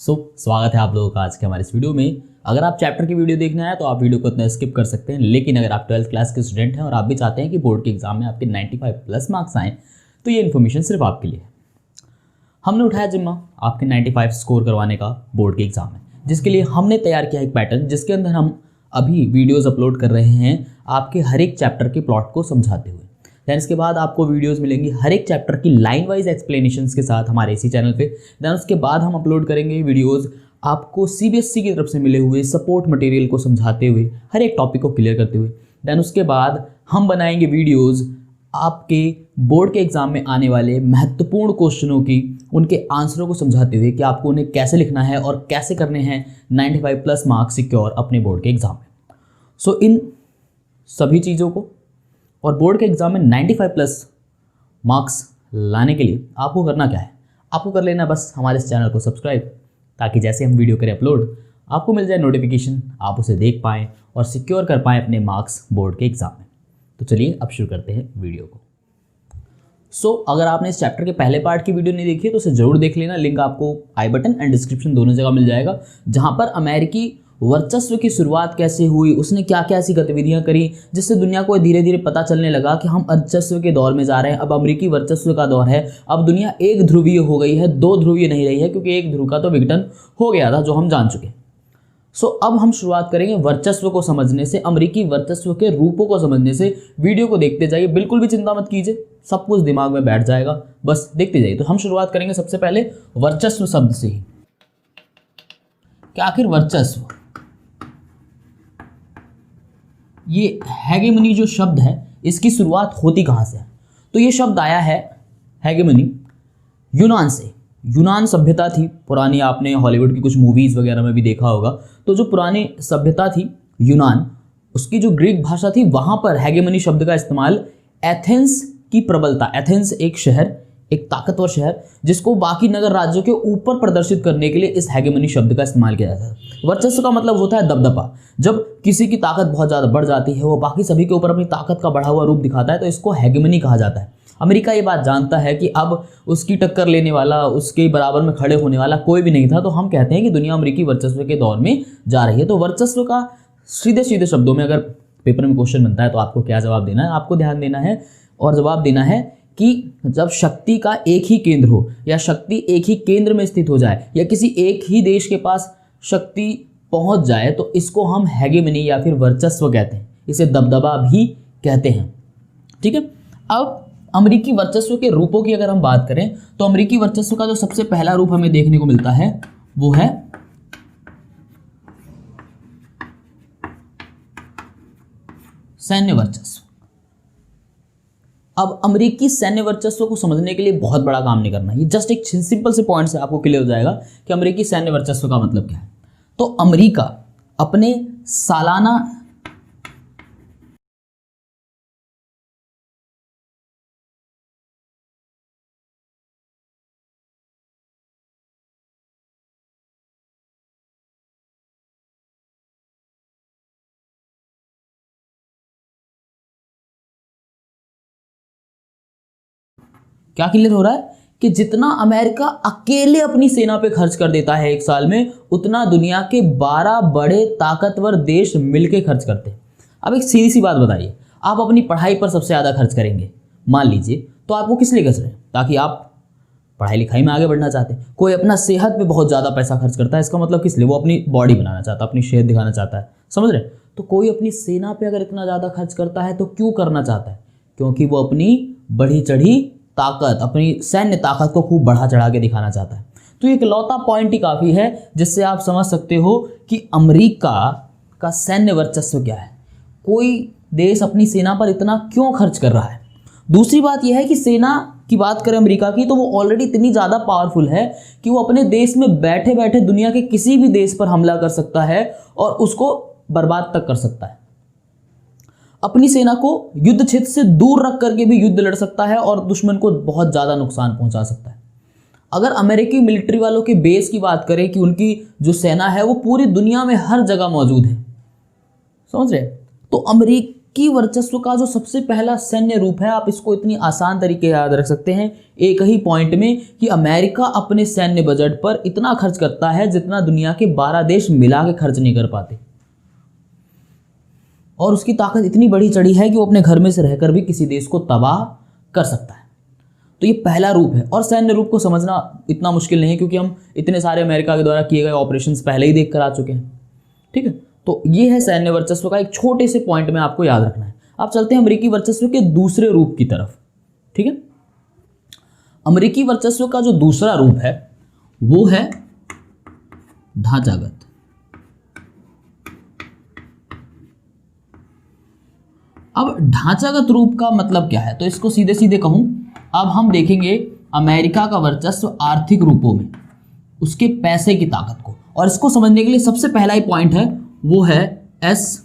स्वागत है आप लोगों का आज के हमारे इस वीडियो में। अगर आप चैप्टर की वीडियो देखना है तो आप वीडियो को इतना स्किप कर सकते हैं, लेकिन अगर आप 12th क्लास के स्टूडेंट हैं और आप भी चाहते हैं कि बोर्ड के एग्जाम में आपके 95+ मार्क्स आएँ तो ये इन्फॉर्मेशन सिर्फ आपके लिए है। हमने उठाया जिम्मा आपके 95 स्कोर करवाने का बोर्ड के एग्जाम में, जिसके लिए हमने तैयार किया एक पैटर्न जिसके अंदर हम अभी वीडियोज़ अपलोड कर रहे हैं आपके हर एक चैप्टर के प्लॉट को समझाते हुए। दैन इसके बाद आपको वीडियोस मिलेंगी हर एक चैप्टर की लाइन वाइज एक्सप्लेनेशंस के साथ हमारे इसी चैनल पे। दैन उसके बाद हम अपलोड करेंगे वीडियोस आपको सीबीएसई की तरफ से मिले हुए सपोर्ट मटेरियल को समझाते हुए, हर एक टॉपिक को क्लियर करते हुए। दैन उसके बाद हम बनाएंगे वीडियोज़ आपके बोर्ड के एग्ज़ाम में आने वाले महत्वपूर्ण क्वेश्चनों की उनके आंसरों को समझाते हुए कि आपको उन्हें कैसे लिखना है और कैसे करने हैं 95+ मार्क्स सिक्योर अपने बोर्ड के एग्ज़ाम में। इन सभी चीज़ों को और बोर्ड के एग्जाम में 95+ मार्क्स लाने के लिए आपको करना क्या है, आपको कर लेना बस हमारे इस चैनल को सब्सक्राइब, ताकि जैसे हम वीडियो करें अपलोड आपको मिल जाए नोटिफिकेशन, आप उसे देख पाएँ और सिक्योर कर पाएँ अपने मार्क्स बोर्ड के एग्जाम में। तो चलिए अब शुरू करते हैं वीडियो को। अगर आपने इस चैप्टर के पहले पार्ट की वीडियो नहीं देखी है तो उसे जरूर देख लेना, लिंक आपको आई बटन एंड डिस्क्रिप्शन दोनों जगह मिल जाएगा, जहाँ पर अमेरिकी वर्चस्व की शुरुआत कैसे हुई, उसने क्या क्या ऐसी गतिविधियां करी जिससे दुनिया को धीरे धीरे पता चलने लगा कि हम वर्चस्व के दौर में जा रहे हैं। अब अमेरिकी वर्चस्व का दौर है, अब दुनिया एक ध्रुवीय हो गई है, दो ध्रुवीय नहीं रही है, क्योंकि एक ध्रुव का तो विघटन हो गया था जो हम जान चुके। अब हम शुरुआत करेंगे वर्चस्व को समझने से, अमेरिकी वर्चस्व के रूपों को समझने से। वीडियो को देखते जाइए, बिल्कुल भी चिंता मत कीजिए, सब कुछ दिमाग में बैठ जाएगा, बस देखते जाइए। तो हम शुरुआत करेंगे सबसे पहले वर्चस्व शब्द से ही कि आखिर वर्चस्व, ये हेगेमनी जो शब्द है इसकी शुरुआत होती कहाँ से है? तो ये शब्द आया है हेगेमनी यूनान से। यूनान सभ्यता थी पुरानी, आपने हॉलीवुड की कुछ मूवीज़ वगैरह में भी देखा होगा। तो जो पुरानी सभ्यता थी यूनान, उसकी जो ग्रीक भाषा थी वहाँ पर हेगेमनी शब्द का इस्तेमाल एथेंस की प्रबलता, एथेंस एक शहर, एक ताकतवर शहर जिसको बाकी नगर राज्यों के ऊपर प्रदर्शित करने के लिए इस हेगेमनी शब्द का इस्तेमाल किया जाता है। वर्चस्व का मतलब होता है दबदबा। जब किसी की ताकत बहुत ज़्यादा बढ़ जाती है, वो बाकी सभी के ऊपर अपनी ताकत का बढ़ा हुआ रूप दिखाता है, तो इसको हेगेमनी कहा जाता है। अमेरिका ये बात जानता है कि अब उसकी टक्कर लेने वाला, उसके बराबर में खड़े होने वाला कोई भी नहीं था, तो हम कहते हैं कि दुनिया अमेरिकी वर्चस्व के दौर में जा रही है। तो वर्चस्व का सीधे सीधे शब्दों में अगर पेपर में क्वेश्चन बनता है तो आपको क्या जवाब देना है? आपको ध्यान देना है और जवाब देना है कि जब शक्ति का एक ही केंद्र हो, या शक्ति एक ही केंद्र में स्थित हो जाए, या किसी एक ही देश के पास शक्ति पहुंच जाए, तो इसको हम हेगेमनी या फिर वर्चस्व कहते हैं, इसे दबदबा भी कहते हैं। ठीक है। अब अमेरिकी वर्चस्व के रूपों की अगर हम बात करें तो अमेरिकी वर्चस्व का जो सबसे पहला रूप हमें देखने को मिलता है वो है सैन्य वर्चस्व। अब अमेरिकी सैन्य वर्चस्व को समझने के लिए बहुत बड़ा काम नहीं करना, ये जस्ट एक सिंपल से पॉइंट से आपको क्लियर हो जाएगा कि अमेरिकी सैन्य वर्चस्व का मतलब क्या है। तो अमेरिका अपने सालाना क्या क्लियर हो रहा है कि जितना अमेरिका अकेले अपनी सेना पे खर्च कर देता है एक साल में, उतना दुनिया के 12 बड़े ताकतवर देश मिलके खर्च करते हैं। अब एक सीधी सी बात बताइए, आप अपनी पढ़ाई पर सबसे ज़्यादा खर्च करेंगे मान लीजिए, तो आप वो किस लिए कर रहे हैं? ताकि आप पढ़ाई लिखाई में आगे बढ़ना चाहते हैं। कोई अपना सेहत पे बहुत ज़्यादा पैसा खर्च करता है, इसका मतलब किस लिए? वो अपनी बॉडी बनाना चाहता है, अपनी सेहत दिखाना चाहता है, समझ रहे? तो कोई अपनी सेना पे अगर इतना ज़्यादा खर्च करता है तो क्यों करना चाहता है? क्योंकि वो अपनी बढ़ी चढ़ी ताकत, अपनी सैन्य ताकत को खूब बढ़ा चढ़ा के दिखाना चाहता है। तो ये इकलौता पॉइंट ही काफ़ी है जिससे आप समझ सकते हो कि अमेरिका का सैन्य वर्चस्व क्या है, कोई देश अपनी सेना पर इतना क्यों खर्च कर रहा है। दूसरी बात यह है कि सेना की बात करें अमेरिका की, तो वो ऑलरेडी इतनी ज़्यादा पावरफुल है कि वो अपने देश में बैठे बैठे दुनिया के किसी भी देश पर हमला कर सकता है और उसको बर्बाद तक कर सकता है। अपनी सेना को युद्ध क्षेत्र से दूर रख करके भी युद्ध लड़ सकता है और दुश्मन को बहुत ज़्यादा नुकसान पहुंचा सकता है। अगर अमेरिकी मिलिट्री वालों के बेस की बात करें कि उनकी जो सेना है वो पूरी दुनिया में हर जगह मौजूद है, समझ रहे? तो अमेरिकी वर्चस्व का जो सबसे पहला सैन्य रूप है, आप इसको इतनी आसान तरीके याद रख सकते हैं एक ही पॉइंट में कि अमेरिका अपने सैन्य बजट पर इतना खर्च करता है जितना दुनिया के 12 देश मिला के खर्च नहीं कर पाते, और उसकी ताकत इतनी बढ़ी चढ़ी है कि वो अपने घर में से रहकर भी किसी देश को तबाह कर सकता है। तो ये पहला रूप है, और सैन्य रूप को समझना इतना मुश्किल नहीं है क्योंकि हम इतने सारे अमेरिका के द्वारा किए गए ऑपरेशंस पहले ही देख कर आ चुके हैं। ठीक है, तो ये है सैन्य वर्चस्व का एक छोटे से पॉइंट में आपको याद रखना है। अब चलते हैं अमेरिकी वर्चस्व के दूसरे रूप की तरफ। ठीक है, अमेरिकी वर्चस्व का जो दूसरा रूप है वो है ढांचागत। अब ढांचागत रूप का मतलब क्या है, तो इसको सीधे सीधे कहूं, अब हम देखेंगे अमेरिका का वर्चस्व आर्थिक रूपों में, उसके पैसे की ताकत को, और इसको समझने के लिए सबसे पहला ही पॉइंट है वो है SLOCS।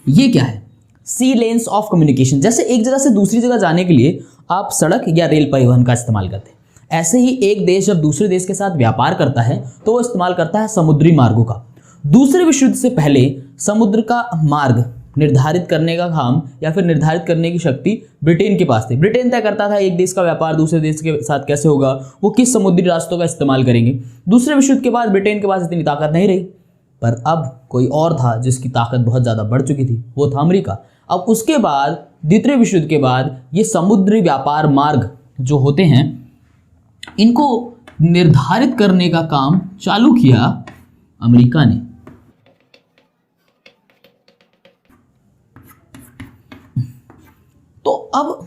ये क्या है? सी लेन्स ऑफ कम्युनिकेशन। जैसे एक जगह से दूसरी जगह जाने के लिए आप सड़क या रेल परिवहन का इस्तेमाल करते हैं, ऐसे ही एक देश जब दूसरे देश के साथ व्यापार करता है तो वो इस्तेमाल करता है समुद्री मार्गों का। दूसरे विश्व युद्ध से पहले समुद्र का मार्ग निर्धारित करने का काम या फिर निर्धारित करने की शक्ति ब्रिटेन के पास थी। ब्रिटेन तय करता था एक देश का व्यापार दूसरे देश के साथ कैसे होगा, वो किस समुद्री रास्तों का इस्तेमाल करेंगे। दूसरे विश्व युद्ध के बाद ब्रिटेन के पास इतनी ताकत नहीं रही, पर अब कोई और था जिसकी ताकत बहुत ज़्यादा बढ़ चुकी थी, वो था अमेरिका। अब उसके बाद द्वितीय विश्व युद्ध के बाद ये समुद्री व्यापार मार्ग जो होते हैं इनको निर्धारित करने का काम चालू किया अमेरिका ने। तो अब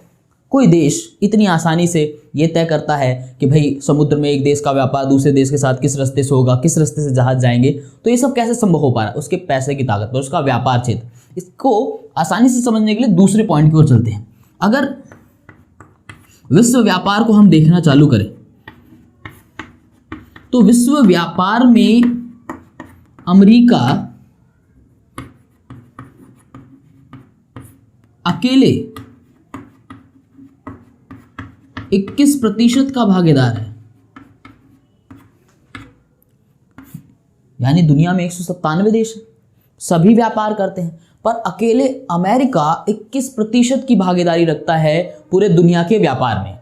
कोई देश इतनी आसानी से ये तय करता है कि भाई समुद्र में एक देश का व्यापार दूसरे देश के साथ किस रास्ते से होगा, किस रास्ते से जहाज जाएंगे, तो ये सब कैसे संभव हो पा रहा है? उसके पैसे की ताकत पर, उसका व्यापार क्षेत्र। इसको आसानी से समझने के लिए दूसरे पॉइंट की ओर चलते हैं। अगर विश्व व्यापार को हम देखना चालू करें तो विश्व व्यापार में अमेरिका अकेले 21% का भागीदार है। यानी दुनिया में 197 देश हैं, सभी व्यापार करते हैं, पर अकेले अमेरिका 21% की भागीदारी रखता है पूरे दुनिया के व्यापार में।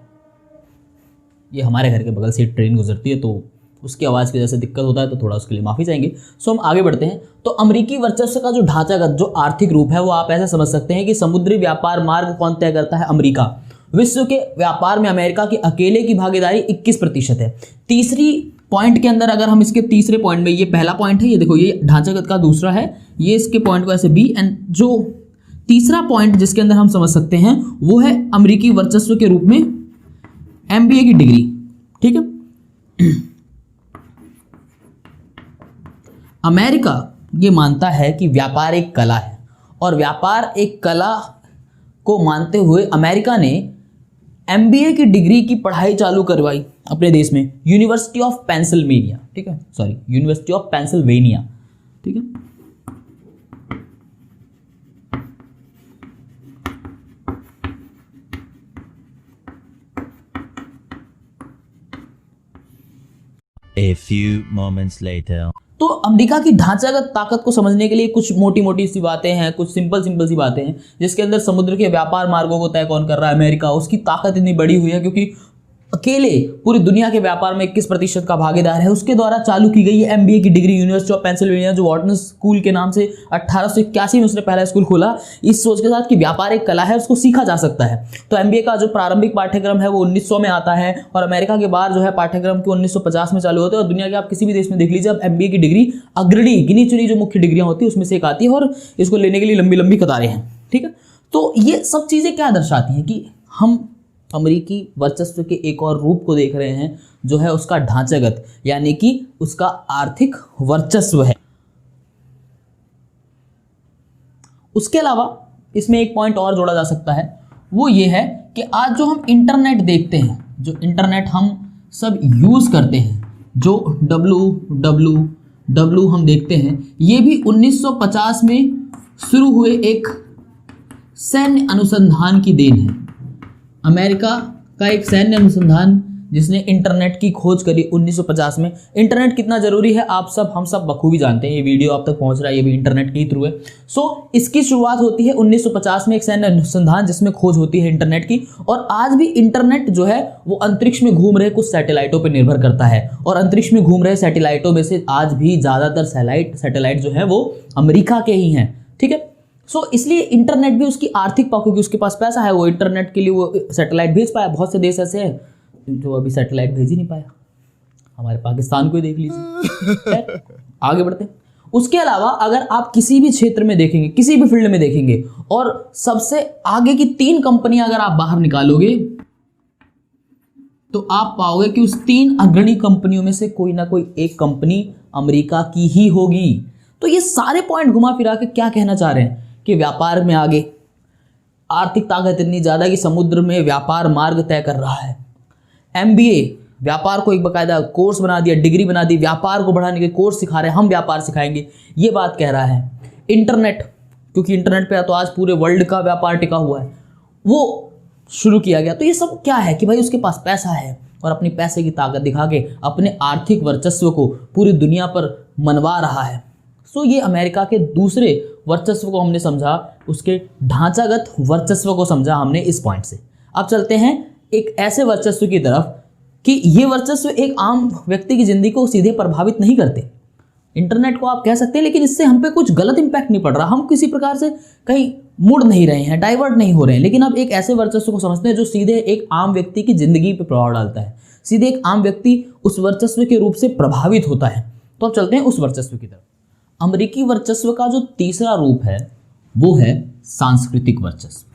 ये हमारे घर के बगल से ट्रेन गुजरती है तो उसकी आवाज़ की वजह से दिक्कत होता है, तो थोड़ा उसके लिए माफ़ी चाहेंगे। सो हम आगे बढ़ते हैं। तो अमेरिकी वर्चस्व का जो ढांचागत जो आर्थिक रूप है वो आप ऐसे समझ सकते हैं कि समुद्री व्यापार मार्ग कौन तय करता है? अमेरिका। विश्व के व्यापार में अमेरिका की अकेले की भागीदारी 21% है। तीसरी पॉइंट के अंदर अगर हम इसके तीसरे पॉइंट में, ये पहला पॉइंट है, ये देखो ये ढांचागत का दूसरा है, ये इसके पॉइंट को ऐसे बी, एंड जो तीसरा पॉइंट जिसके अंदर हम समझ सकते हैं वो है अमेरिकी वर्चस्व के रूप में MBA की डिग्री। ठीक है, अमेरिका ये मानता है कि व्यापार एक कला है, और व्यापार एक कला को मानते हुए अमेरिका ने MBA की डिग्री की पढ़ाई चालू करवाई अपने देश में, यूनिवर्सिटी ऑफ पेंसिल्वेनिया। ठीक है, सॉरी, यूनिवर्सिटी ऑफ पेंसिल्वेनिया। ठीक है, A few moments later. तो अमेरिका की ढांचागत ताकत को समझने के लिए कुछ मोटी मोटी सी बातें हैं, कुछ सिंपल सी बातें हैं, जिसके अंदर समुद्र के व्यापार मार्गों को तय कौन कर रहा है? अमेरिका। उसकी ताकत इतनी बड़ी हुई है क्योंकि अकेले पूरी दुनिया के व्यापार में 21% का भागीदार है। उसके द्वारा चालू की गई MBA की डिग्री यूनिवर्सिटी ऑफ पेंसिल्वेनिया, जो वॉटन स्कूल के नाम से 1881 में उसने पहला स्कूल खोला, इस सोच के साथ कि व्यापार एक कला है, उसको सीखा जा सकता है। तो MBA का जो प्रारंभिक पाठ्यक्रम है वो 1900 में आता है, और अमेरिका के बाद जो है पाठ्यक्रम के 1950 में चालू होते हैं। और दुनिया के आप किसी भी देश में देख लीजिए, अब MBA की डिग्री अग्रणी गिनी चुनी जो मुख्य डिग्रियां होती है उसमें से एक आती है, और इसको लेने के लिए लंबी लंबी कतारें हैं। ठीक है, तो ये सब चीज़ें क्या दर्शाती हैं कि हम अमेरिकी वर्चस्व के एक और रूप को देख रहे हैं, जो है उसका ढांचागत, यानी कि उसका आर्थिक वर्चस्व है। उसके अलावा इसमें एक पॉइंट और जोड़ा जा सकता है, वो ये है कि आज जो हम इंटरनेट देखते हैं, जो इंटरनेट हम सब यूज़ करते हैं, जो www हम देखते हैं, ये भी 1950 में शुरू हुए एक सैन्य अनुसंधान की देन है। अमेरिका का एक सैन्य अनुसंधान जिसने इंटरनेट की खोज करी 1950 में। इंटरनेट कितना ज़रूरी है हम सब बखूबी जानते हैं। ये वीडियो आप तक पहुंच रहा है ये भी इंटरनेट के ही थ्रू है। इसकी शुरुआत होती है 1950 में एक सैन्य अनुसंधान जिसमें खोज होती है इंटरनेट की। और आज भी इंटरनेट जो है वो अंतरिक्ष में घूम रहे कुछ सैटेलाइटों पर निर्भर करता है। और अंतरिक्ष में घूम रहे सैटेलाइटों में से आज भी ज़्यादातर सैटेलाइट जो है वो अमेरिका के ही हैं। ठीक है, इसलिए इंटरनेट भी उसकी आर्थिक पॉकेट, क्योंकि उसके पास पैसा है, वो इंटरनेट के लिए वो सैटेलाइट भेज पाया। बहुत से देश ऐसे हैं जो अभी सैटेलाइट भेज ही नहीं पाया, हमारे पाकिस्तान को ही देख लीजिए। आगे बढ़ते हैं। उसके अलावा अगर आप किसी भी क्षेत्र में देखेंगे, किसी भी फील्ड में देखेंगे, और सबसे आगे की 3 कंपनियां अगर आप बाहर निकालोगे तो आप पाओगे कि उस 3 अग्रणी कंपनियों में से कोई ना कोई एक कंपनी अमेरिका की ही होगी। तो ये सारे पॉइंट घुमा फिरा के क्या कहना चाह रहे हैं कि व्यापार में आगे, आर्थिक ताकत इतनी ज़्यादा कि समुद्र में व्यापार मार्ग तय कर रहा है। MBA, व्यापार को एक बाकायदा कोर्स बना दिया, डिग्री बना दी, व्यापार को बढ़ाने के कोर्स सिखा रहे हैं, हम व्यापार सिखाएंगे, ये बात कह रहा है। इंटरनेट, क्योंकि इंटरनेट पे तो आज पूरे वर्ल्ड का व्यापार टिका हुआ है, वो शुरू किया गया। तो ये सब क्या है कि भाई उसके पास पैसा है और अपनी पैसे की ताकत दिखा के अपने आर्थिक वर्चस्व को पूरी दुनिया पर मनवा रहा है। ये अमेरिका के दूसरे वर्चस्व को हमने समझा, उसके ढांचागत वर्चस्व को समझा हमने इस पॉइंट से। अब चलते हैं एक ऐसे वर्चस्व की तरफ कि ये वर्चस्व एक आम व्यक्ति की जिंदगी को सीधे प्रभावित नहीं करते। इंटरनेट को आप कह सकते हैं, लेकिन इससे हम पे कुछ गलत इंपैक्ट नहीं पड़ रहा, हम किसी प्रकार से कहीं मुड़ नहीं रहे हैं, डाइवर्ट नहीं हो रहे हैं। लेकिन अब एक ऐसे वर्चस्व को समझते हैं जो सीधे एक आम व्यक्ति की जिंदगी पर प्रभाव डालता है, सीधे एक आम व्यक्ति उस वर्चस्व के रूप से प्रभावित होता है। तो अब चलते हैं उस वर्चस्व की तरफ। अमेरिकी वर्चस्व का जो तीसरा रूप है वो है सांस्कृतिक वर्चस्व।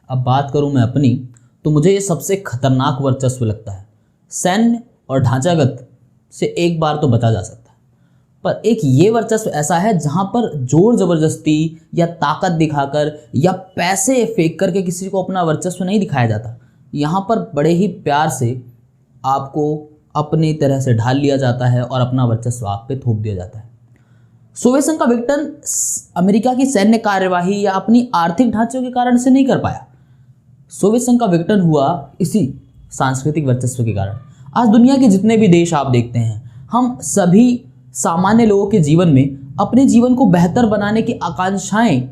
अब बात करूं मैं अपनी, तो मुझे ये सबसे खतरनाक वर्चस्व लगता है। सैन्य और ढांचागत से एक बार तो बचा जा सकता है, पर एक ये वर्चस्व ऐसा है जहां पर जोर जबरदस्ती या ताकत दिखाकर या पैसे फेंक करके किसी को अपना वर्चस्व नहीं दिखाया जाता। यहाँ पर बड़े ही प्यार से आपको अपनी तरह से ढाल लिया जाता है और अपना वर्चस्व आप पे थोप दिया जाता है। सोवियत संघ का विघटन अमेरिका की सैन्य कार्यवाही या अपनी आर्थिक ढांचे के कारण से नहीं कर पाया। सोवियत संघ का विघटन हुआ इसी सांस्कृतिक वर्चस्व के कारण। आज दुनिया के जितने भी देश आप देखते हैं, हम सभी सामान्य लोगों के जीवन में अपने जीवन को बेहतर बनाने की आकांक्षाएं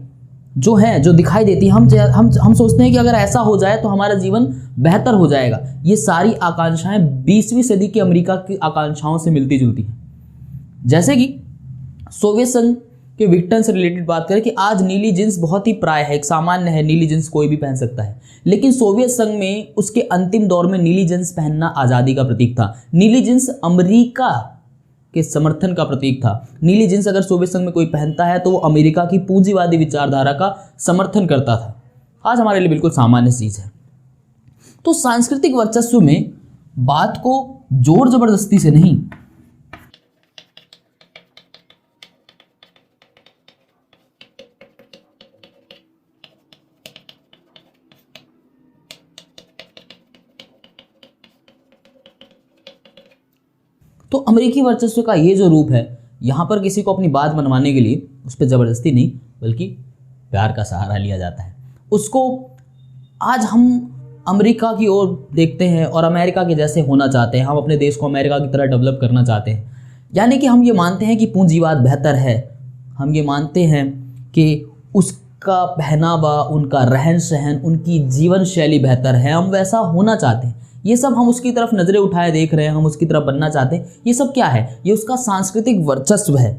जो हैं, जो दिखाई देती हैं, हम सोचते हैं कि अगर ऐसा हो जाए तो हमारा जीवन बेहतर हो जाएगा। ये सारी आकांक्षाएं 20वीं सदी की अमेरिका की आकांक्षाओं से मिलती जुलती हैं। जैसे कि सोवियत संघ के विघटन से रिलेटेड बात करें कि आज नीली जींस बहुत ही प्राय है, एक सामान्य है, नीली जींस कोई भी पहन सकता है। लेकिन सोवियत संघ में उसके अंतिम दौर में नीली जींस पहनना आज़ादी का प्रतीक था। नीली जींस अमेरिका के समर्थन का प्रतीक था। नीली जींस अगर सोवियत संघ में कोई पहनता है तो वो अमेरिका की पूंजीवादी विचारधारा का समर्थन करता था। आज हमारे लिए बिल्कुल सामान्य चीज़ है। तो सांस्कृतिक वर्चस्व में बात को जोर जबरदस्ती से नहीं, तो अमेरिकी वर्चस्व का ये जो रूप है, यहाँ पर किसी को अपनी बात मनवाने के लिए उस पर ज़बरदस्ती नहीं बल्कि प्यार का सहारा लिया जाता है। उसको आज हम अमेरिका की ओर देखते हैं और अमेरिका के जैसे होना चाहते हैं, हम अपने देश को अमेरिका की तरह डेवलप करना चाहते हैं। यानी कि हम ये मानते हैं कि पूंजीवाद बेहतर है, हम ये मानते हैं कि उसका पहनावा, उनका रहन सहन, उनकी जीवन शैली बेहतर है, हम वैसा होना चाहते हैं। ये सब हम उसकी तरफ नज़रें उठाए देख रहे हैं, हम उसकी तरफ बनना चाहते हैं। ये सब क्या है? ये उसका सांस्कृतिक वर्चस्व है,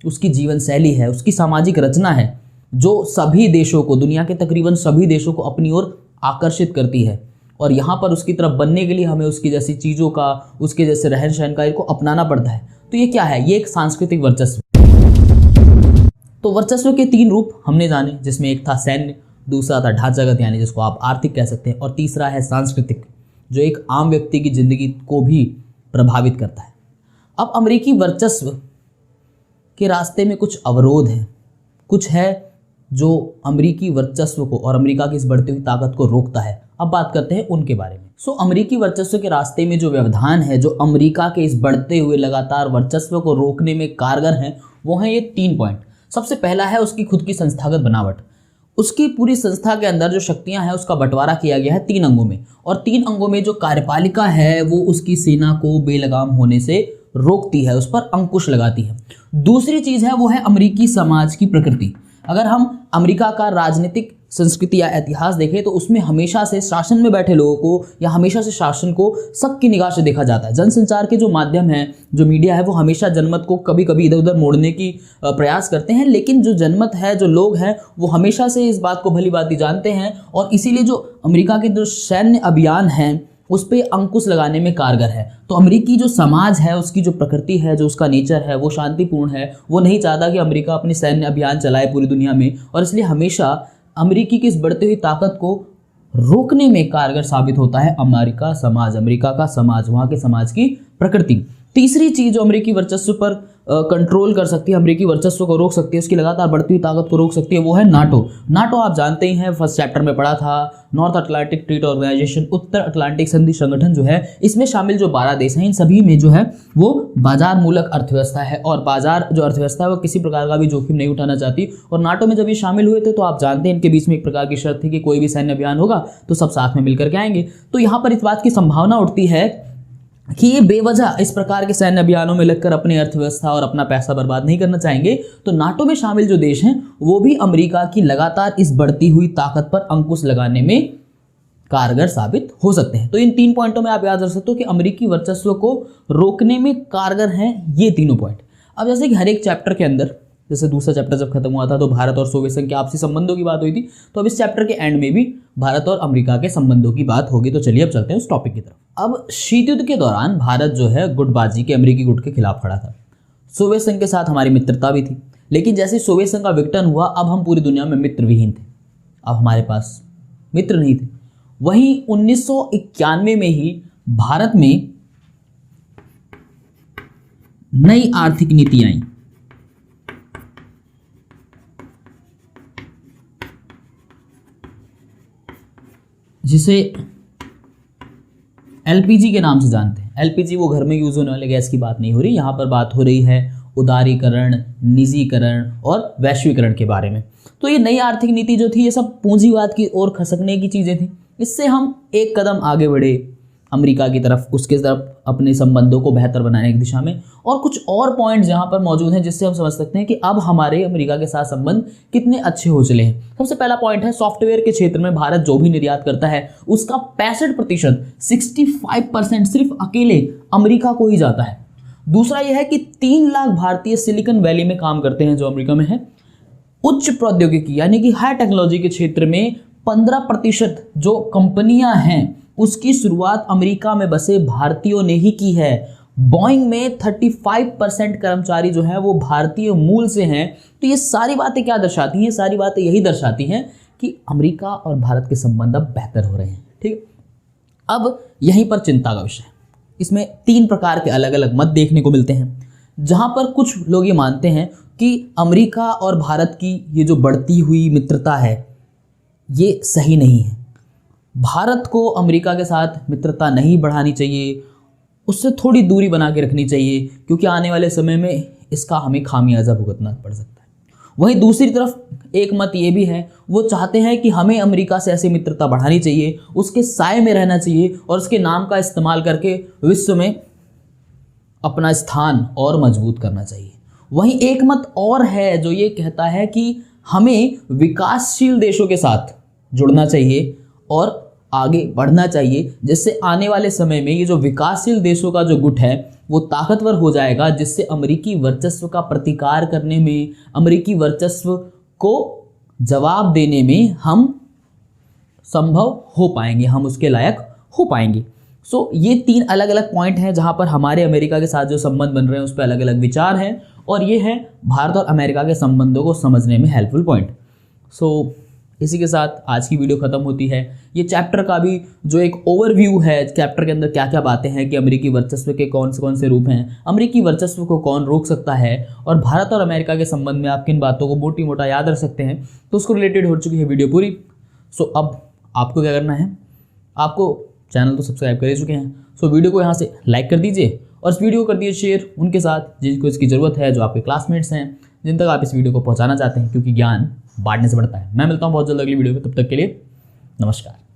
उसकी जीवन शैली है, उसकी सामाजिक रचना है, जो सभी देशों को, दुनिया के तकरीबन सभी देशों को अपनी ओर आकर्षित करती है। और यहाँ पर उसकी तरफ बनने के लिए हमें उसकी जैसी चीज़ों का, उसके जैसे रहन सहन का इनको अपनाना पड़ता है। तो ये क्या है? ये एक सांस्कृतिक वर्चस्व। तो वर्चस्व के 3 रूप हमने जाने, जिसमें एक था सैन्य, दूसरा था ढांचागत यानी जिसको आप आर्थिक कह सकते हैं, और तीसरा है सांस्कृतिक, जो एक आम व्यक्ति की जिंदगी को भी प्रभावित करता है। अब अमेरिकी वर्चस्व के रास्ते में कुछ अवरोध हैं, कुछ है जो अमेरिकी वर्चस्व को और अमेरिका की इस बढ़ती हुई ताकत को रोकता है। अब बात करते हैं उनके बारे में। अमेरिकी वर्चस्व के रास्ते में जो व्यवधान है, जो अमेरिका के इस बढ़ते हुए लगातार वर्चस्व को रोकने में कारगर हैं, वो हैं ये 3 पॉइंट। सबसे पहला है उसकी खुद की संस्थागत बनावट। उसकी पूरी संस्था के अंदर जो शक्तियां हैं उसका बंटवारा किया गया है 3 अंगों में, और 3 अंगों में जो कार्यपालिका है वो उसकी सेना को बेलगाम होने से रोकती है, उस पर अंकुश लगाती है। दूसरी चीज़ है वो है अमेरिकी समाज की प्रकृति। अगर हम अमेरिका का राजनीतिक संस्कृति या इतिहास देखें तो उसमें हमेशा से शासन में बैठे लोगों को या हमेशा से शासन को सबकी निगाह से देखा जाता है। जनसंचार के जो माध्यम है, जो मीडिया है, वो हमेशा जनमत को कभी कभी इधर उधर मोड़ने की प्रयास करते हैं, लेकिन जो जनमत है, जो लोग हैं, वो हमेशा से इस बात को भली भांति जानते हैं, और इसीलिए जो अमेरिका के जो सैन्य अभियान हैं उस पर अंकुश लगाने में कारगर है। तो अमेरिकी जो समाज है, उसकी जो प्रकृति है, जो उसका नेचर है, वो शांतिपूर्ण है। वो नहीं चाहता कि अमेरिका अपनी सैन्य अभियान चलाए पूरी दुनिया में, और इसलिए हमेशा अमेरिकी की इस बढ़ती हुई ताकत को रोकने में कारगर साबित होता है अमेरिका का समाज, वहाँ के समाज की प्रकृति। तीसरी चीज़ जो अमेरिकी वर्चस्व पर कंट्रोल कर सकती है, अमेरिकी वर्चस्व को रोक सकती है, उसकी लगातार बढ़ती हुई ताकत को रोक सकती है, वो है नाटो। नाटो आप जानते ही हैं, फर्स्ट चैप्टर में पढ़ा था, नॉर्थ अटलांटिक ट्रीटी ऑर्गेनाइजेशन, उत्तर अटलांटिक संधि संगठन जो है, इसमें शामिल जो 12 देश हैं, इन सभी में जो है वो बाजार मूलक अर्थव्यवस्था है, और बाजार जो अर्थव्यवस्था है वो किसी प्रकार का भी जोखिम नहीं उठाना चाहती। और नाटो में जब ये शामिल हुए थे तो आप जानते हैं इनके बीच में एक प्रकार की शर्त थी कि कोई भी सैन्य अभियान होगा तो सब साथ में मिलकर के आएंगे। तो यहाँ पर इस बात की संभावना उठती है कि ये बेवजह इस प्रकार के सैन्य अभियानों में लगकर अपनी अर्थव्यवस्था और अपना पैसा बर्बाद नहीं करना चाहेंगे। तो नाटो में शामिल जो देश हैं वो भी अमेरिका की लगातार इस बढ़ती हुई ताकत पर अंकुश लगाने में कारगर साबित हो सकते हैं। तो इन 3 पॉइंटों में आप याद रख सकते हो कि अमेरिकी वर्चस्व को रोकने में कारगर हैं ये तीनों पॉइंट। अब जैसे कि हर एक चैप्टर के अंदर, जैसे दूसरा चैप्टर जब खत्म हुआ था तो भारत और सोवियत संघ के आपसी संबंधों की बात हुई थी, तो अब इस चैप्टर के एंड में भी भारत और अमेरिका के संबंधों की बात होगी। तो चलिए अब चलते हैं उस टॉपिक की तरफ। अब शीत युद्ध के दौरान भारत जो है गुटबाजी के अमेरिकी गुट के खिलाफ खड़ा था। सोवियत संघ के साथ हमारी मित्रता भी थी, लेकिन जैसे सोवियत संघ का विघटन हुआ अब हम पूरी दुनिया में मित्रविहीन थे, अब हमारे पास मित्र नहीं थे। वहीं 1991 में ही भारत में नई आर्थिक नीति आई, जिसे एलपीजी के नाम से जानते हैं। एलपीजी वो घर में यूज होने वाले गैस की बात नहीं हो रही, यहाँ पर बात हो रही है उदारीकरण, निजीकरण और वैश्वीकरण के बारे में। तो ये नई आर्थिक नीति जो थी ये सब पूंजीवाद की ओर खसकने की चीज़ें थी। इससे हम एक कदम आगे बढ़े अमेरिका की तरफ, उसके तरफ अपने संबंधों को बेहतर बनाने की दिशा में। और कुछ और पॉइंट्स यहाँ पर मौजूद हैं जिससे हम समझ सकते हैं कि अब हमारे अमेरिका के साथ संबंध कितने अच्छे हो चले हैं। सबसे पहला पॉइंट है सॉफ्टवेयर के क्षेत्र में भारत जो भी निर्यात करता है उसका 65%, 65% सिर्फ अकेले अमेरिका को ही जाता है। दूसरा यह है कि 3 लाख भारतीय सिलिकॉन वैली में काम करते हैं जो अमेरिका में है। उच्च प्रौद्योगिकी यानी कि हाई टेक्नोलॉजी के क्षेत्र में 15% जो कंपनियां हैं उसकी शुरुआत अमेरिका में बसे भारतीयों ने ही की है। बोइंग में 35% कर्मचारी जो हैं वो भारतीय मूल से हैं। तो ये सारी बातें क्या दर्शाती हैं? सारी बातें यही दर्शाती हैं कि अमेरिका और भारत के संबंध अब बेहतर हो रहे हैं। ठीक है, अब यहीं पर चिंता का विषय है। इसमें 3 प्रकार के अलग अलग मत देखने को मिलते हैं, जहां पर कुछ लोग ये मानते हैं कि अमेरिका और भारत की ये जो बढ़ती हुई मित्रता है ये सही नहीं है। भारत को अमेरिका के साथ मित्रता नहीं बढ़ानी चाहिए, उससे थोड़ी दूरी बना के रखनी चाहिए, क्योंकि आने वाले समय में इसका हमें खामियाजा भुगतना पड़ सकता है। वहीं दूसरी तरफ एक मत ये भी है, वो चाहते हैं कि हमें अमेरिका से ऐसी मित्रता बढ़ानी चाहिए, उसके साए में रहना चाहिए और उसके नाम का इस्तेमाल करके विश्व में अपना स्थान और मजबूत करना चाहिए। वहीं एक मत और है जो ये कहता है कि हमें विकासशील देशों के साथ जुड़ना चाहिए और आगे बढ़ना चाहिए, जिससे आने वाले समय में ये जो विकासशील देशों का जो गुट है वो ताकतवर हो जाएगा, जिससे अमेरिकी वर्चस्व का प्रतिकार करने में, अमेरिकी वर्चस्व को जवाब देने में हम संभव हो पाएंगे, हम उसके लायक हो पाएंगे। सो ये 3 अलग अलग पॉइंट हैं जहां पर हमारे अमेरिका के साथ जो संबंध बन रहे हैं उस पर अलग अलग विचार हैं, और ये है भारत और अमेरिका के संबंधों को समझने में हेल्पफुल पॉइंट। सो इसी के साथ आज की वीडियो खत्म होती है। ये चैप्टर का भी जो एक ओवरव्यू है, चैप्टर के अंदर क्या क्या बातें हैं कि अमेरिकी वर्चस्व के कौन से रूप हैं, अमेरिकी वर्चस्व को कौन रोक सकता है, और भारत और अमेरिका के संबंध में आप किन बातों को मोटी मोटा याद रख सकते हैं, तो उसको रिलेटेड हो चुकी है वीडियो पूरी। सो अब आपको क्या करना है, आपको चैनल तो सब्सक्राइब कर ही चुके हैं। सो वीडियो को यहाँ से लाइक कर दीजिए और इस वीडियो को कर दीजिए शेयर उनके साथ जिनको इसकी ज़रूरत है, जो आपके क्लासमेट्स हैं, जिन तक आप इस वीडियो को पहुँचाना चाहते हैं, क्योंकि ज्ञान बांटने से बढ़ता है। मैं मिलता हूँ बहुत जल्द अगली वीडियो में, तब तक के लिए नमस्कार।